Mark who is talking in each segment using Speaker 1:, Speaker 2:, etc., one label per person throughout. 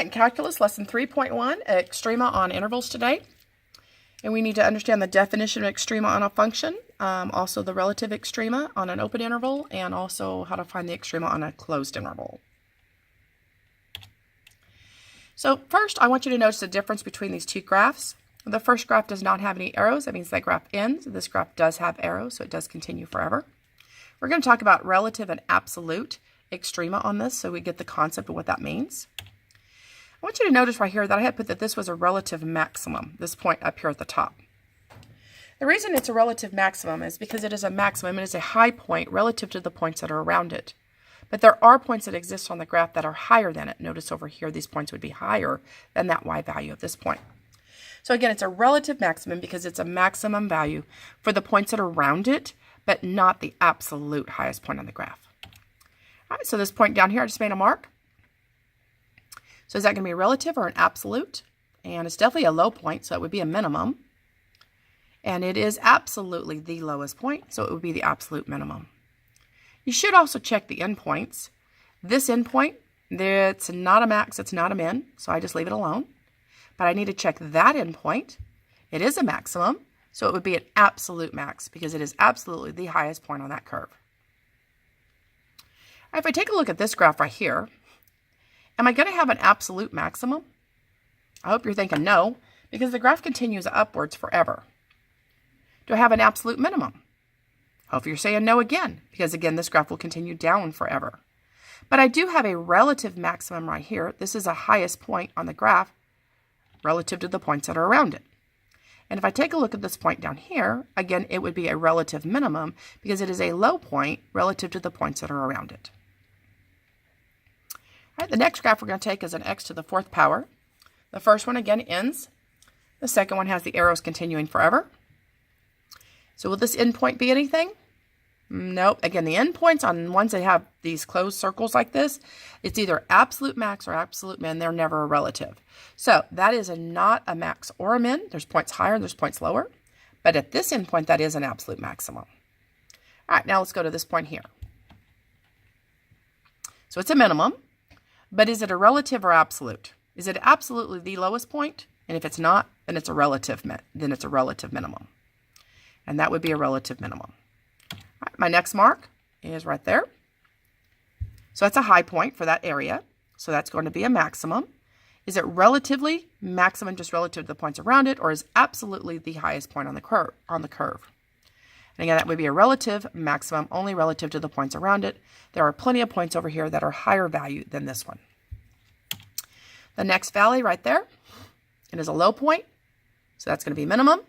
Speaker 1: right, in calculus, lesson 3.1, extrema on intervals today. And we need to understand the definition of extrema on a function, also the relative extrema on an open interval, and also how to find the extrema on a closed interval. So first, I want you to notice the difference between these two graphs. The first graph does not have any arrows. That means that graph ends. This graph does have arrows, so it does continue forever. We're going to talk about relative and absolute extrema on this, so we get the concept of what that means. I want you to notice right here that I had put that this was a relative maximum, this point up here at the top. The reason it's a relative maximum is because it is a maximum. It is a high point relative to the points that are around it. But there are points that exist on the graph that are higher than it. Notice over here these points would be higher than that y value of this point. So again, it's a relative maximum because it's a maximum value for the points that are around it, but not the absolute highest point on the graph. All right, so this point down here, I just made a mark. So is that going to be a relative or an absolute? And it's definitely a low point, so it would be a minimum. And it is absolutely the lowest point, so it would be the absolute minimum. You should also check the endpoints. This endpoint, it's not a max, it's not a min, so I just leave it alone. But I need to check that endpoint. It is a maximum, so it would be an absolute max because it is absolutely the highest point on that curve. All right, if I take a look at this graph right here, am I going to have an absolute maximum? I hope you're thinking no, because the graph continues upwards forever. Do I have an absolute minimum? I hope you're saying no again, because again, this graph will continue down forever. But I do have a relative maximum right here. This is the highest point on the graph relative to the points that are around it. And if I take a look at this point down here, again, it would be a relative minimum because it is a low point relative to the points that are around it. All right, the next graph we're going to take is an x to the fourth power. The first one, again, ends. The second one has the arrows continuing forever. So will this endpoint be anything? Nope. Again, the endpoints on ones that have these closed circles like this, it's either absolute max or absolute min. They're never a relative. So that is not a max or a min. There's points higher and there's points lower. But at this endpoint, that is an absolute maximum. All right, now let's go to this point here. So it's a minimum. But is it a relative or absolute? Is it absolutely the lowest point? And if it's not, then it's a relative minimum. And that would be a relative minimum. All right, my next mark is right there. So that's a high point for that area. So that's going to be a maximum. Is it relatively maximum just relative to the points around it, or is absolutely the highest point on the curve? And again, that would be a relative maximum, only relative to the points around it. There are plenty of points over here that are higher value than this one. The next valley right there, it is a low point, so that's going to be minimum.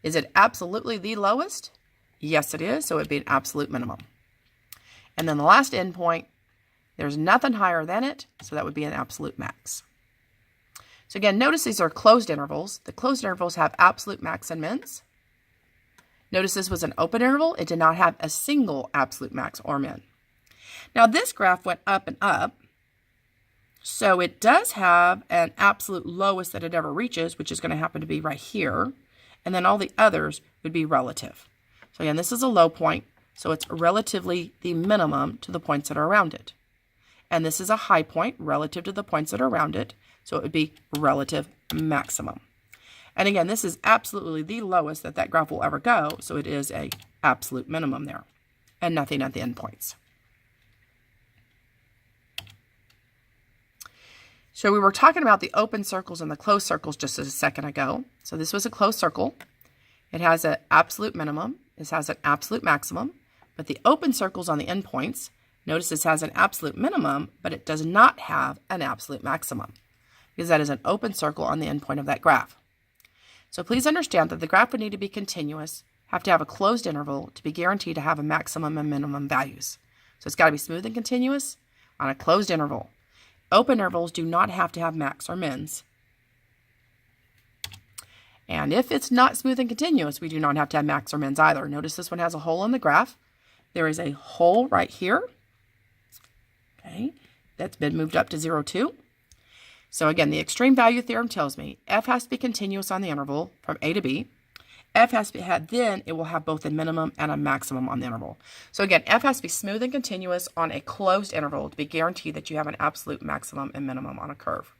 Speaker 1: Is it absolutely the lowest? Yes, it is, so it would be an absolute minimum. And then the last endpoint, there's nothing higher than it, so that would be an absolute max. So again, notice these are closed intervals. The closed intervals have absolute max and mins. Notice this was an open interval. It did not have a single absolute max or min. Now this graph went up and up, so it does have an absolute lowest that it ever reaches, which is going to happen to be right here, and then all the others would be relative. So again, this is a low point, so it's relatively the minimum to the points that are around it. And this is a high point relative to the points that are around it, so it would be relative maximum. And again, this is absolutely the lowest that that graph will ever go, so it is a absolute minimum there, and nothing at the endpoints. So we were talking about the open circles and the closed circles just a second ago. So this was a closed circle. It has an absolute minimum. This has an absolute maximum. But the open circles on the endpoints, notice this has an absolute minimum, but it does not have an absolute maximum because that is an open circle on the endpoint of that graph. So please understand that the graph would need to be continuous, have to have a closed interval to be guaranteed to have a maximum and minimum values. So it's got to be smooth and continuous on a closed interval. Open intervals do not have to have max or mins. And if it's not smooth and continuous, we do not have to have max or mins either. Notice this one has a hole in the graph. There is a hole right here. Okay, that's been moved up to 0, 2. So again, the extreme value theorem tells me f has to be continuous on the interval from a to b. F has to be had, then it will have both a minimum and a maximum on the interval. So again, F has to be smooth and continuous on a closed interval to be guaranteed that you have an absolute maximum and minimum on a curve.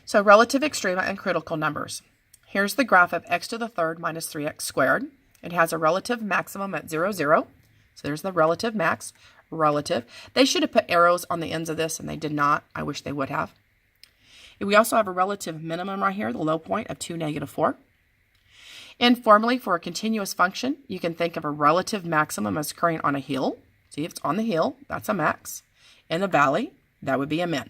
Speaker 1: So relative extrema and critical numbers. Here's the graph of x to the third minus 3x squared. It has a relative maximum at 0, 0. So there's the relative max. Relative. They should have put arrows on the ends of this, and they did not. I wish they would have. We also have a relative minimum right here, the low point of 2, negative 4. Informally, for a continuous function, you can think of a relative maximum as occurring on a hill. See, if it's on the hill, that's a max. In the valley, that would be a min.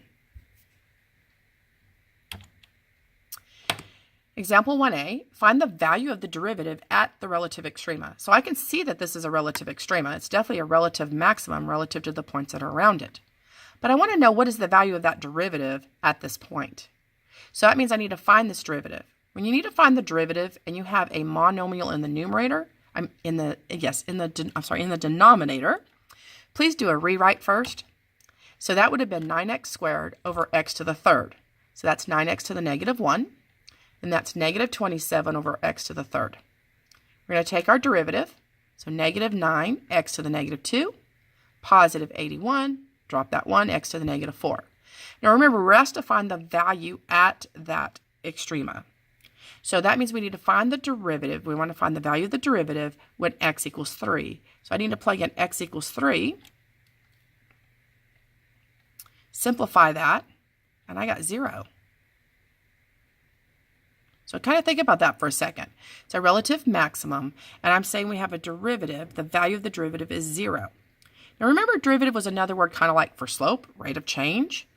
Speaker 1: Example 1a, find the value of the derivative at the relative extrema. So I can see that this is a relative extrema. It's definitely a relative maximum relative to the points that are around it. But I want to know what is the value of that derivative at this point. So that means I need to find this derivative. When you need to find the derivative and you have a monomial in the numerator, in the denominator, please do a rewrite first. So that would have been 9x squared over x to the third. So that's 9x to the negative 1. And that's negative 27 over x to the third. We're going to take our derivative. So negative 9x to the negative 2, positive 81, drop that 1, x to the negative 4. Now remember, we're asked to find the value at that extrema. So that means we need to find the derivative. We want to find the value of the derivative when x equals 3. So I need to plug in x equals 3. Simplify that, and I got 0. So kind of think about that for a second. It's a relative maximum, and I'm saying we have a derivative. The value of the derivative is 0. Now remember, derivative was another word kind of like for slope, rate of change.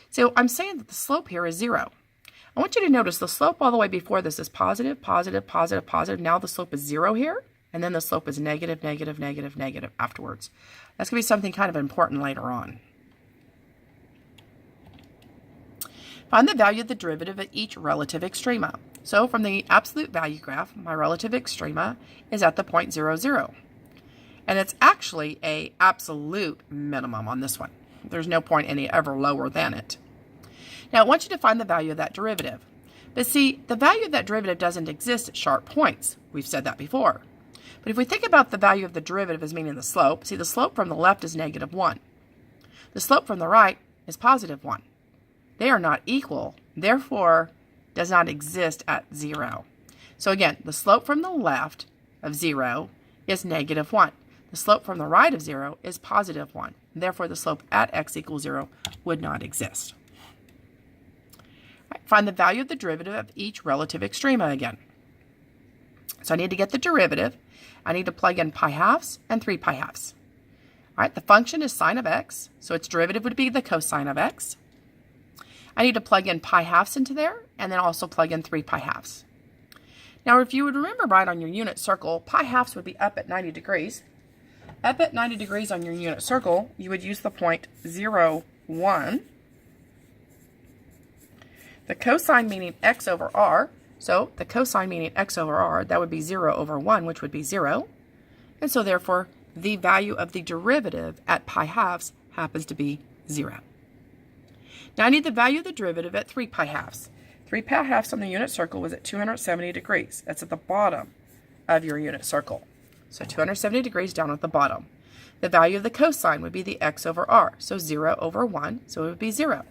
Speaker 1: So I'm saying that the slope here is 0. I want you to notice the slope all the way before this is positive, positive, positive, positive. Now the slope is 0 here, and then the slope is negative, negative, negative, negative afterwards. That's going to be something kind of important later on. Find the value of the derivative at each relative extrema. So from the absolute value graph, my relative extrema is at the point 0, 0. And it's actually an absolute minimum on this one. There's no point any ever lower than it. Now I want you to find the value of that derivative. But see, the value of that derivative doesn't exist at sharp points. We've said that before. But if we think about the value of the derivative as meaning the slope, see the slope from the left is negative 1. The slope from the right is positive 1. They are not equal, therefore does not exist at 0. So again, the slope from the left of 0 is negative 1. The slope from the right of 0 is positive 1. Therefore, the slope at x equals 0 would not exist. Right, find the value of the derivative of each relative extrema again. So I need to get the derivative. I need to plug in pi halves and 3 pi halves. All right, the function is sine of x, so its derivative would be the cosine of x. I need to plug in pi halves into there, and then also plug in 3 pi halves. Now, if you would remember right on your unit circle, pi halves would be up at 90 degrees. Up at 90 degrees on your unit circle, you would use the point 0, 1. The cosine meaning x over r, so the cosine meaning x over r, that would be 0 over 1, which would be 0. And so therefore, the value of the derivative at pi halves happens to be 0. Now I need the value of the derivative at 3 pi halves. 3 pi halves on the unit circle was at 270 degrees. That's at the bottom of your unit circle. So 270 degrees down at the bottom. The value of the cosine would be the x over r. So 0 over 1, so it would be 0.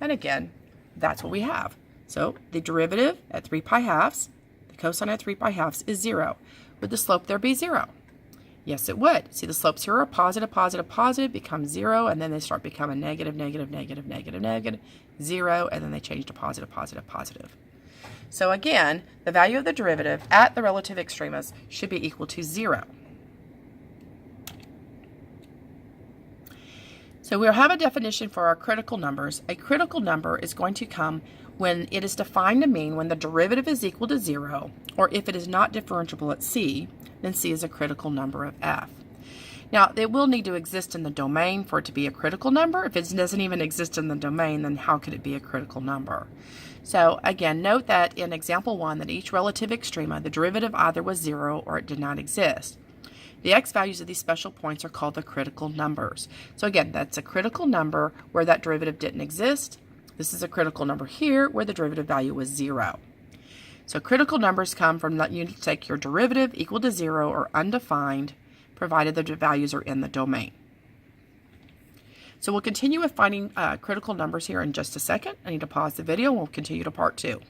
Speaker 1: And again, that's what we have. So the derivative at 3 pi halves, the cosine at 3 pi halves is 0. Would the slope there be 0? Yes, it would. See, the slopes here are positive, positive, positive, become 0, and then they start becoming negative, negative, negative, negative, negative, 0, and then they change to positive, positive, positive. So again, the value of the derivative at the relative extremas should be equal to 0. So we'll have a definition for our critical numbers. A critical number is going to come when it is defined to mean when the derivative is equal to 0, or if it is not differentiable at c, then c is a critical number of f. Now, it will need to exist in the domain for it to be a critical number. If it doesn't even exist in the domain, then how could it be a critical number? So again, note that in example 1 that each relative extrema, the derivative either was 0 or it did not exist. The x values of these special points are called the critical numbers. So again, that's a critical number where that derivative didn't exist. This is a critical number here where the derivative value was 0. So critical numbers come from that you take your derivative equal to 0 or undefined, provided the values are in the domain. So we'll continue with finding critical numbers here in just a second. I need to pause the video and we'll continue to part 2.